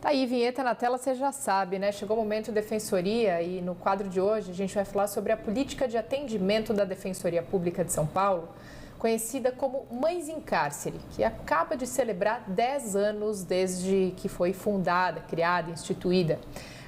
Tá aí, vinheta na tela, você já sabe, né? Chegou o momento Defensoria e no quadro de hoje a gente vai falar sobre a política de atendimento da Defensoria Pública de São Paulo, conhecida como Mães em Cárcere, que acaba de celebrar 10 anos desde que foi fundada, criada, instituída.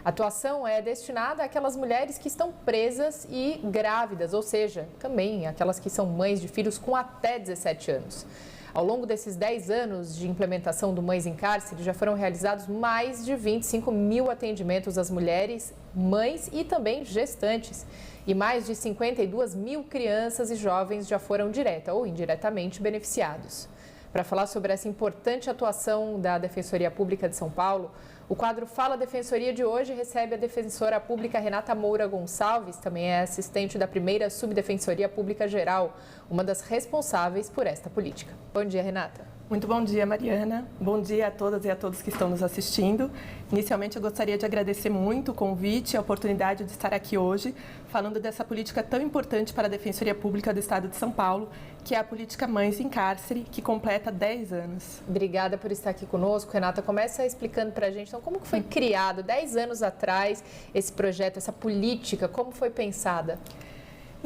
A atuação é destinada àquelas mulheres que estão presas e grávidas, ou seja, também aquelas que são mães de filhos com até 17 anos. Ao longo desses 10 anos de implementação do Mães em Cárcere, já foram realizados mais de 25 mil atendimentos às mulheres, mães e também gestantes. E mais de 52 mil crianças e jovens já foram direta ou indiretamente beneficiados. Para falar sobre essa importante atuação da Defensoria Pública de São Paulo, o quadro Fala Defensoria de hoje recebe a defensora pública Renata Moura Gonçalves, também é assistente da primeira Subdefensoria Pública Geral, uma das responsáveis por esta política. Bom dia, Renata. Muito bom dia, Mariana. Bom dia a todas e a todos que estão nos assistindo. Inicialmente, eu gostaria de agradecer muito o convite e a oportunidade de estar aqui hoje, falando dessa política tão importante para a Defensoria Pública do Estado de São Paulo, que é a política Mães em Cárcere, que completa 10 anos. Obrigada por estar aqui conosco, Renata. Começa explicando para a gente, então, como que foi criado 10 anos atrás esse projeto, essa política, como foi pensada?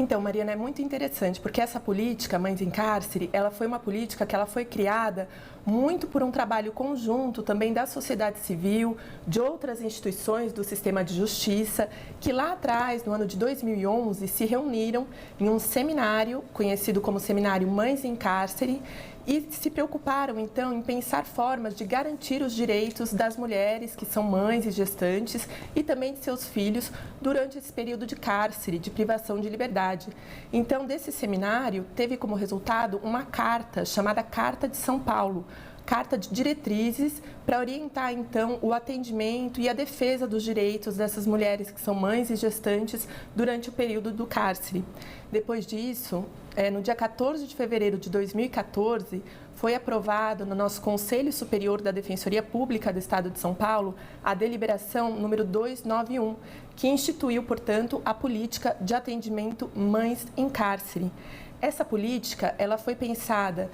Então, Mariana, é muito interessante, porque essa política Mães em Cárcere, ela foi uma política que ela foi criada muito por um trabalho conjunto também da sociedade civil, de outras instituições do sistema de justiça, que lá atrás, no ano de 2011, se reuniram em um seminário, conhecido como Seminário Mães em Cárcere, e se preocuparam, então, em pensar formas de garantir os direitos das mulheres que são mães e gestantes e também de seus filhos durante esse período de cárcere, de privação de liberdade. Então, desse seminário, teve como resultado uma carta chamada Carta de São Paulo, carta de diretrizes para orientar, então, o atendimento e a defesa dos direitos dessas mulheres que são mães e gestantes durante o período do cárcere. Depois disso, no dia 14 de fevereiro de 2014, foi aprovado no nosso Conselho Superior da Defensoria Pública do Estado de São Paulo a deliberação número 291, que instituiu, portanto, a política de atendimento Mães em Cárcere. Essa política, ela foi pensada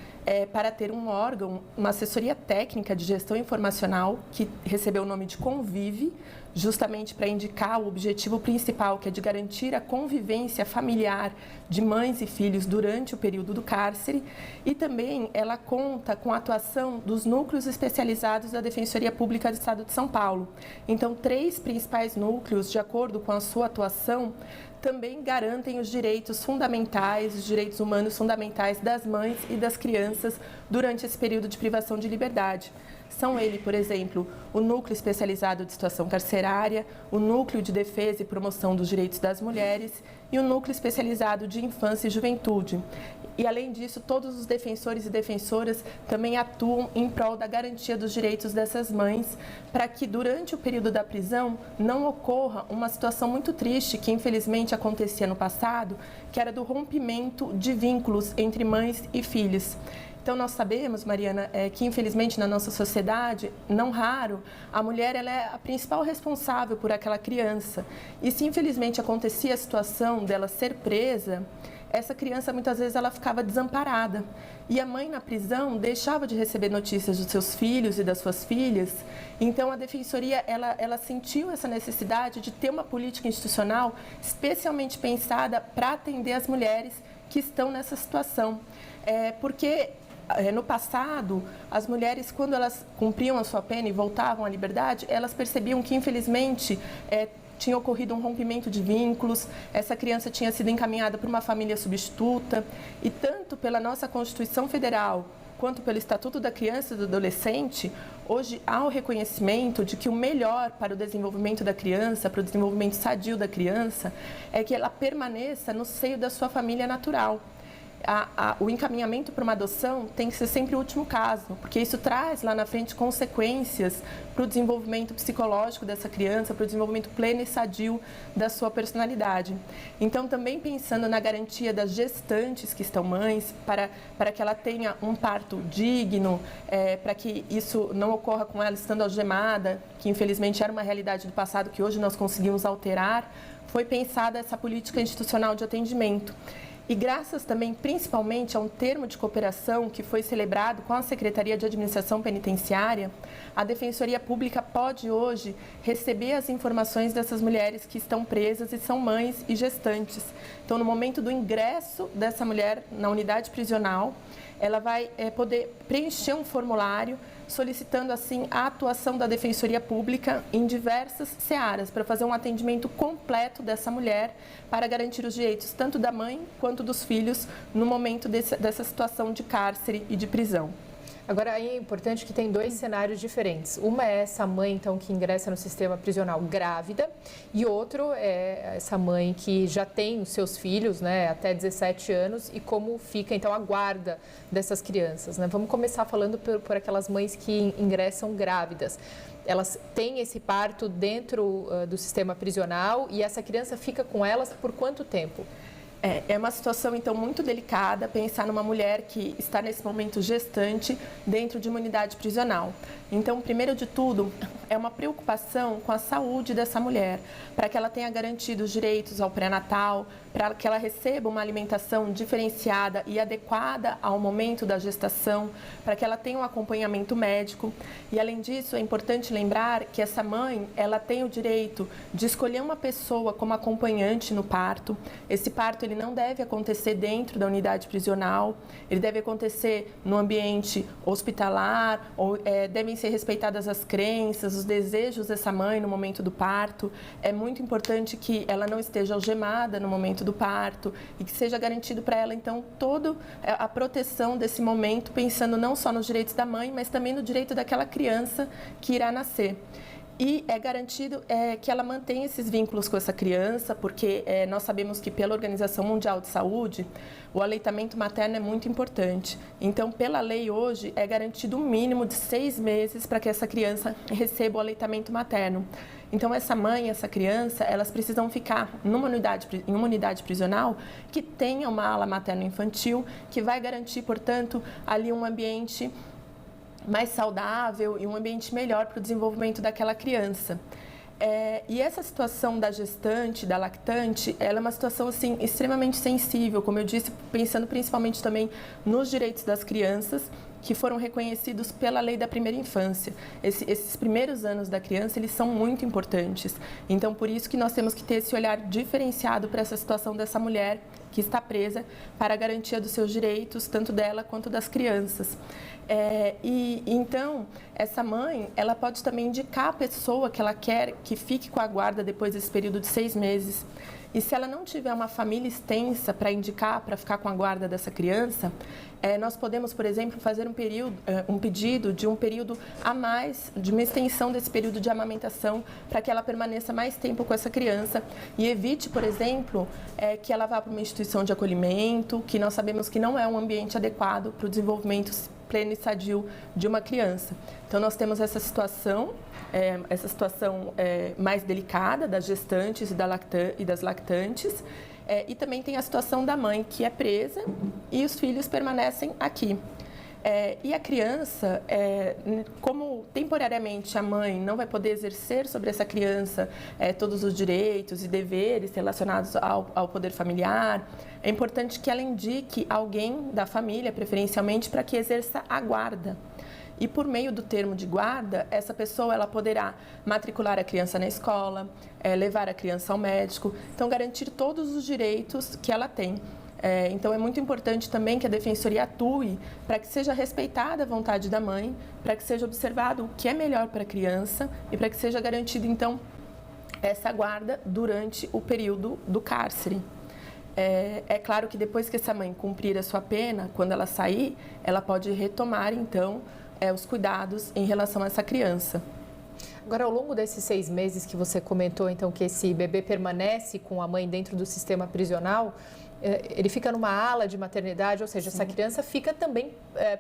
para ter um órgão, uma assessoria técnica de gestão informacional, que recebeu o nome de Convive, justamente para indicar o objetivo principal, que é de garantir a convivência familiar de mães e filhos durante o período do cárcere. E também ela conta com a atuação dos núcleos especializados da Defensoria Pública do Estado de São Paulo. Então, 3 principais núcleos, de acordo com a sua atuação, também garantem os direitos fundamentais, os direitos humanos fundamentais das mães e das crianças durante esse período de privação de liberdade. São ele, por exemplo, o Núcleo Especializado de Situação Carcerária, o Núcleo de Defesa e Promoção dos Direitos das Mulheres e o Núcleo Especializado de Infância e Juventude. E, além disso, todos os defensores e defensoras também atuam em prol da garantia dos direitos dessas mães, para que, durante o período da prisão, não ocorra uma situação muito triste que, infelizmente, acontecia no passado, que era do rompimento de vínculos entre mães e filhos. Então, nós sabemos, Mariana, que infelizmente na nossa sociedade, não raro, a mulher ela é a principal responsável por aquela criança. E se infelizmente acontecia a situação dela ser presa, essa criança muitas vezes ela ficava desamparada. E a mãe na prisão deixava de receber notícias dos seus filhos e das suas filhas. Então, a Defensoria ela sentiu essa necessidade de ter uma política institucional especialmente pensada para atender as mulheres que estão nessa situação. Porque no passado, as mulheres, quando elas cumpriam a sua pena e voltavam à liberdade, elas percebiam que, infelizmente, tinha ocorrido um rompimento de vínculos, essa criança tinha sido encaminhada para uma família substituta, e tanto pela nossa Constituição Federal quanto pelo Estatuto da Criança e do Adolescente, hoje há o reconhecimento de que o melhor para o desenvolvimento da criança, para o desenvolvimento sadio da criança, é que ela permaneça no seio da sua família natural. O encaminhamento para uma adoção tem que ser sempre o último caso, porque isso traz lá na frente consequências para o desenvolvimento psicológico dessa criança, para o desenvolvimento pleno e sadio da sua personalidade. Então, também pensando na garantia das gestantes que estão mães, para que ela tenha um parto digno, para que isso não ocorra com ela estando algemada, que infelizmente era uma realidade do passado que hoje nós conseguimos alterar, foi pensada essa política institucional de atendimento. E graças também, principalmente, a um termo de cooperação que foi celebrado com a Secretaria de Administração Penitenciária, a Defensoria Pública pode hoje receber as informações dessas mulheres que estão presas e são mães e gestantes. Então, no momento do ingresso dessa mulher na unidade prisional, ela vai poder preencher um formulário solicitando, assim, a atuação da Defensoria Pública em diversas searas para fazer um atendimento completo dessa mulher para garantir os direitos tanto da mãe quanto dos filhos no momento dessa situação de cárcere e de prisão. Agora, aí é importante que tem dois cenários diferentes. Uma é essa mãe, então, que ingressa no sistema prisional grávida, e outro é essa mãe que já tem os seus filhos, né, até 17 anos, e como fica, então, a guarda dessas crianças, né? Vamos começar falando por aquelas mães que ingressam grávidas. Elas têm esse parto dentro do sistema prisional e essa criança fica com elas por quanto tempo? É uma situação, então, muito delicada pensar numa mulher que está nesse momento gestante dentro de uma unidade prisional. Então, primeiro de tudo, é uma preocupação com a saúde dessa mulher, para que ela tenha garantido os direitos ao pré-natal, para que ela receba uma alimentação diferenciada e adequada ao momento da gestação, para que ela tenha um acompanhamento médico. E, além disso, é importante lembrar que essa mãe, ela tem o direito de escolher uma pessoa como acompanhante no parto. Esse parto, ele não deve acontecer dentro da unidade prisional, ele deve acontecer no ambiente hospitalar, ou devem ser respeitadas as crenças, os desejos dessa mãe no momento do parto. É muito importante que ela não esteja algemada no momento do parto e que seja garantido para ela, então, toda a proteção desse momento, pensando não só nos direitos da mãe, mas também no direito daquela criança que irá nascer. E é garantido que ela mantenha esses vínculos com essa criança, porque nós sabemos que pela Organização Mundial de Saúde, o aleitamento materno é muito importante. Então, pela lei hoje, é garantido um mínimo de 6 meses para que essa criança receba o aleitamento materno. Então, essa mãe, essa criança, elas precisam ficar em uma unidade prisional que tenha uma ala materno-infantil, que vai garantir, portanto, ali um ambiente mais saudável e um ambiente melhor para o desenvolvimento daquela criança. E essa situação da gestante, da lactante, ela é uma situação, assim, extremamente sensível, como eu disse, pensando principalmente também nos direitos das crianças, que foram reconhecidos pela lei da primeira infância. Esses primeiros anos da criança, eles são muito importantes. Então, por isso que nós temos que ter esse olhar diferenciado para essa situação dessa mulher que está presa, para a garantia dos seus direitos, tanto dela quanto das crianças. Então, essa mãe, ela pode também indicar a pessoa que ela quer que fique com a guarda depois desse período de 6 meses. E se ela não tiver uma família extensa para indicar, para ficar com a guarda dessa criança, nós podemos, por exemplo, fazer um pedido de um período a mais, de uma extensão desse período de amamentação, para que ela permaneça mais tempo com essa criança e evite, por exemplo, que ela vá para uma instituição de acolhimento, que nós sabemos que não é um ambiente adequado para o desenvolvimento pleno e sadio de uma criança. Então, nós temos essa situação mais delicada das gestantes e das lactantes, e também tem a situação da mãe que é presa e os filhos permanecem aqui. E a criança, como temporariamente a mãe não vai poder exercer sobre essa criança todos os direitos e deveres relacionados ao poder familiar, é importante que ela indique alguém da família, preferencialmente, para que exerça a guarda. E por meio do termo de guarda, essa pessoa ela poderá matricular a criança na escola, levar a criança ao médico, então garantir todos os direitos que ela tem. Então, é muito importante também que a Defensoria atue para que seja respeitada a vontade da mãe, para que seja observado o que é melhor para a criança e para que seja garantido, então, essa guarda durante o período do cárcere. É claro que depois que essa mãe cumprir a sua pena, quando ela sair, ela pode retomar, então, os cuidados em relação a essa criança. Agora, ao longo desses 6 meses que você comentou, então, que esse bebê permanece com a mãe dentro do sistema prisional, ele fica numa ala de maternidade, ou seja, essa criança fica também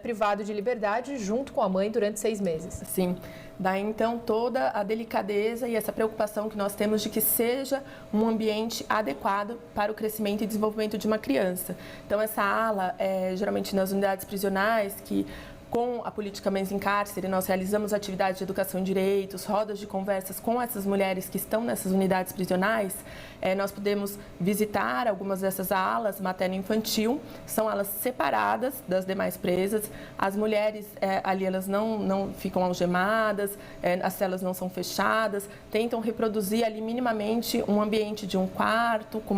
privada de liberdade junto com a mãe durante 6 meses. Sim, daí então toda a delicadeza e essa preocupação que nós temos de que seja um ambiente adequado para o crescimento e desenvolvimento de uma criança. Então essa ala, geralmente nas unidades prisionais, que Com a política Mães em Cárcere, nós realizamos atividades de educação em direitos, rodas de conversas com essas mulheres que estão nessas unidades prisionais. Nós podemos visitar algumas dessas alas materno-infantil, são alas separadas das demais presas. As mulheres ali, elas não ficam algemadas, as celas não são fechadas, tentam reproduzir ali minimamente um ambiente de um quarto, com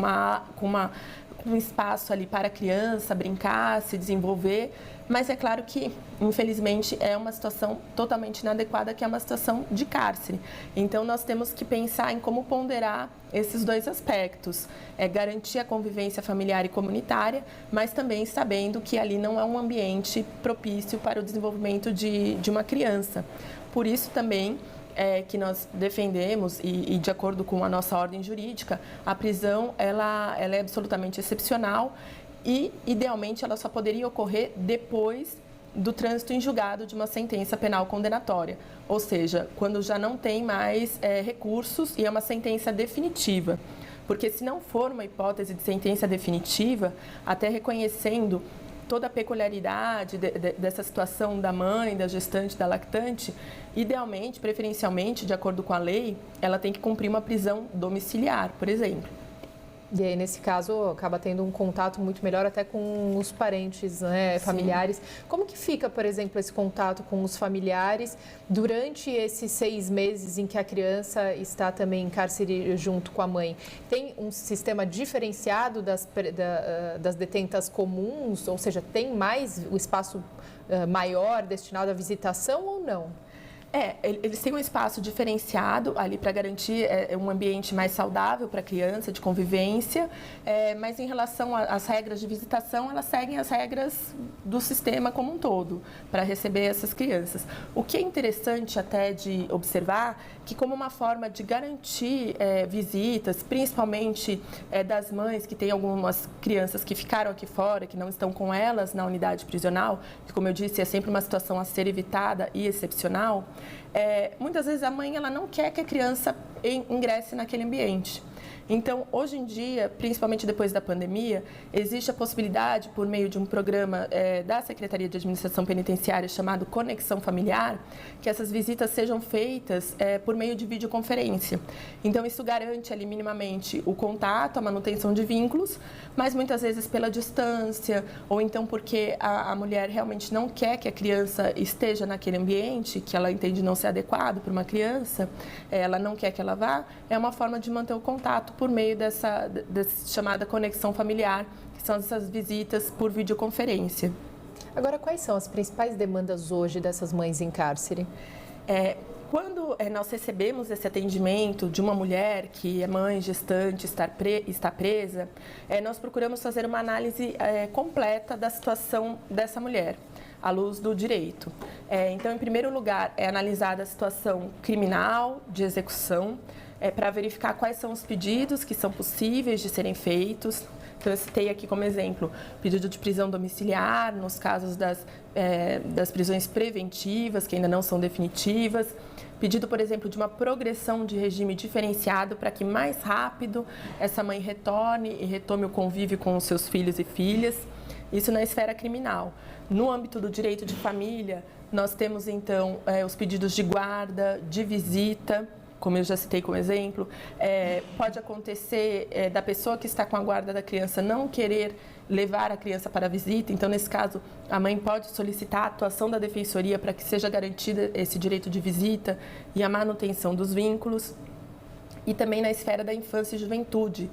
um espaço ali para a criança brincar, se desenvolver. Mas é claro que, infelizmente, é uma situação totalmente inadequada, que é uma situação de cárcere. Então, nós temos que pensar em como ponderar esses dois aspectos. Garantir a convivência familiar e comunitária, mas também sabendo que ali não é um ambiente propício para o desenvolvimento de uma criança. Por isso também que nós defendemos, e de acordo com a nossa ordem jurídica, a prisão ela é absolutamente excepcional e, idealmente, ela só poderia ocorrer depois do trânsito em julgado de uma sentença penal condenatória, ou seja, quando já não tem mais recursos e é uma sentença definitiva. Porque se não for uma hipótese de sentença definitiva, até reconhecendo toda a peculiaridade dessa situação da mãe, da gestante, da lactante, idealmente, preferencialmente, de acordo com a lei, ela tem que cumprir uma prisão domiciliar, por exemplo. E aí, nesse caso, acaba tendo um contato muito melhor até com os parentes, né, familiares. Como que fica, por exemplo, esse contato com os familiares durante esses 6 meses em que a criança está também em cárcere junto com a mãe? Tem um sistema diferenciado das detentas comuns? Ou seja, tem mais o espaço maior destinado à visitação ou não? Eles têm um espaço diferenciado ali para garantir um ambiente mais saudável para a criança, de convivência, mas em relação às regras de visitação, elas seguem as regras do sistema como um todo, para receber essas crianças. O que é interessante até de observar, que como uma forma de garantir visitas, principalmente das mães que têm algumas crianças que ficaram aqui fora, que não estão com elas na unidade prisional, que, como eu disse, é sempre uma situação a ser evitada e excepcional, muitas vezes a mãe ela não quer que a criança ingresse naquele ambiente. Então, hoje em dia, principalmente depois da pandemia, existe a possibilidade, por meio de um programa da Secretaria de Administração Penitenciária chamado Conexão Familiar, que essas visitas sejam feitas por meio de videoconferência. Então, isso garante ali minimamente o contato, a manutenção de vínculos, mas muitas vezes pela distância, ou então porque a mulher realmente não quer que a criança esteja naquele ambiente, que ela entende não ser adequado para uma criança, ela não quer que ela vá, é uma forma de manter o contato por meio dessa chamada conexão familiar, que são essas visitas por videoconferência. Agora, quais são as principais demandas hoje dessas mães em cárcere? Quando nós recebemos esse atendimento de uma mulher que é mãe, gestante, está presa, nós procuramos fazer uma análise completa da situação dessa mulher, à luz do direito. Então, em primeiro lugar, é analisada a situação criminal, de execução, para verificar quais são os pedidos que são possíveis de serem feitos. Então, eu citei aqui como exemplo pedido de prisão domiciliar, nos casos das prisões preventivas, que ainda não são definitivas. Pedido, por exemplo, de uma progressão de regime diferenciado para que mais rápido essa mãe retorne e retome o convívio com os seus filhos e filhas. Isso na esfera criminal. No âmbito do direito de família, nós temos, então, os pedidos de guarda, de visita, como eu já citei como exemplo. Pode acontecer da pessoa que está com a guarda da criança não querer levar a criança para a visita. Então, nesse caso, a mãe pode solicitar a atuação da defensoria para que seja garantida esse direito de visita e a manutenção dos vínculos. E também na esfera da infância e juventude,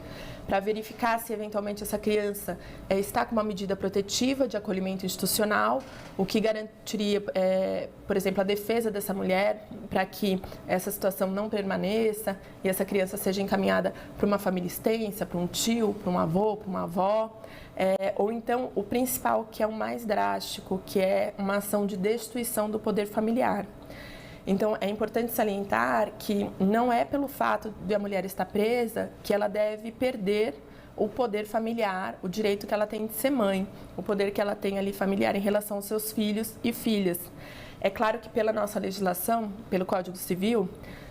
para verificar se eventualmente essa criança está com uma medida protetiva de acolhimento institucional, o que garantiria, por exemplo, a defesa dessa mulher para que essa situação não permaneça e essa criança seja encaminhada para uma família extensa, para um tio, para um avô, para uma avó. Ou então, o principal, que é o mais drástico, que é uma ação de destituição do poder familiar. Então, é importante salientar que não é pelo fato de a mulher estar presa que ela deve perder o poder familiar, o direito que ela tem de ser mãe, o poder que ela tem ali familiar em relação aos seus filhos e filhas. É claro que pela nossa legislação, pelo Código Civil,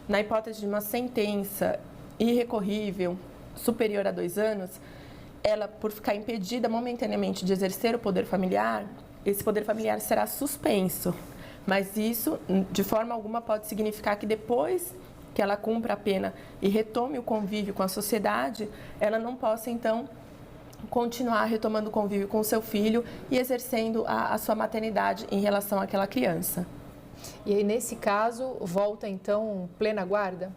na hipótese de uma sentença irrecorrível superior a 2 anos, ela, por ficar impedida momentaneamente de exercer o poder familiar, esse poder familiar será suspenso. Mas isso, de forma alguma, pode significar que depois que ela cumpra a pena e retome o convívio com a sociedade, ela não possa, então, continuar retomando o convívio com o seu filho e exercendo a sua maternidade em relação àquela criança. E aí, nesse caso, volta, então, plena guarda?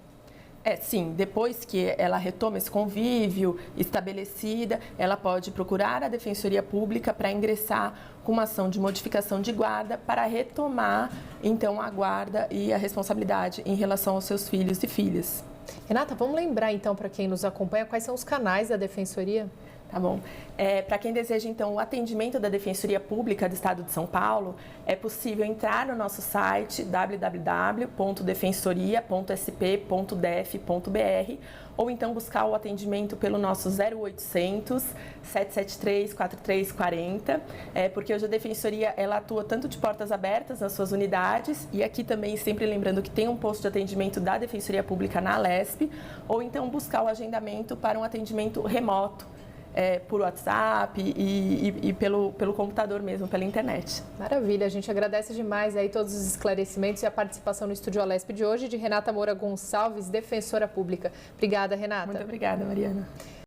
Sim, depois que ela retoma esse convívio estabelecida, ela pode procurar a Defensoria Pública para ingressar com uma ação de modificação de guarda para retomar, então, a guarda e a responsabilidade em relação aos seus filhos e filhas. Renata, vamos lembrar, então, para quem nos acompanha, quais são os canais da Defensoria? Tá bom. Para quem deseja, então, o atendimento da Defensoria Pública do Estado de São Paulo, é possível entrar no nosso site www.defensoria.sp.def.br ou então buscar o atendimento pelo nosso 0800 773 4340, porque hoje a Defensoria ela atua tanto de portas abertas nas suas unidades e aqui também sempre lembrando que tem um posto de atendimento da Defensoria Pública na Alesp, ou então buscar o agendamento para um atendimento remoto, por WhatsApp e pelo computador mesmo, pela internet. Maravilha, a gente agradece demais aí todos os esclarecimentos e a participação no Estúdio Alesp de hoje de Renata Moura Gonçalves, defensora pública. Obrigada, Renata. Muito obrigada, Mariana.